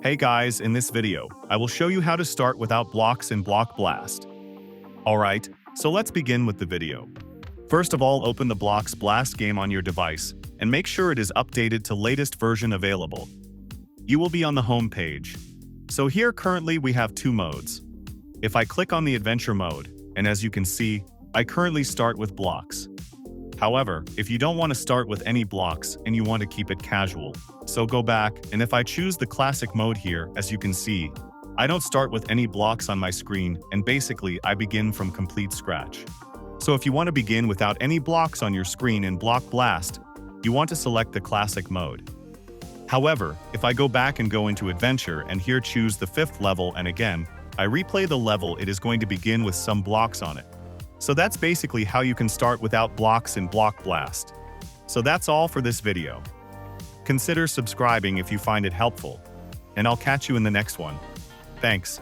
Hey guys, in this video, I will show you how to start without blocks in Block Blast. Alright, so let's begin with the video. First of all, open the Blocks Blast game on your device, and make sure it is updated to latest version available. You will be on the home page. So here currently we have two modes. If I click on the Adventure mode, and as you can see, I currently start with blocks. However, if you don't want to start with any blocks and you want to keep it casual, so go back, and if I choose the classic mode here, as you can see, I don't start with any blocks on my screen, and basically I begin from complete scratch. So if you want to begin without any blocks on your screen in Block Blast, you want to select the classic mode. However, if I go back and go into Adventure and here choose the 5th level and again, I replay the level, it is going to begin with some blocks on it. So that's basically how you can start without blocks in Block Blast. So that's all for this video. Consider subscribing if you find it helpful, and I'll catch you in the next one. Thanks.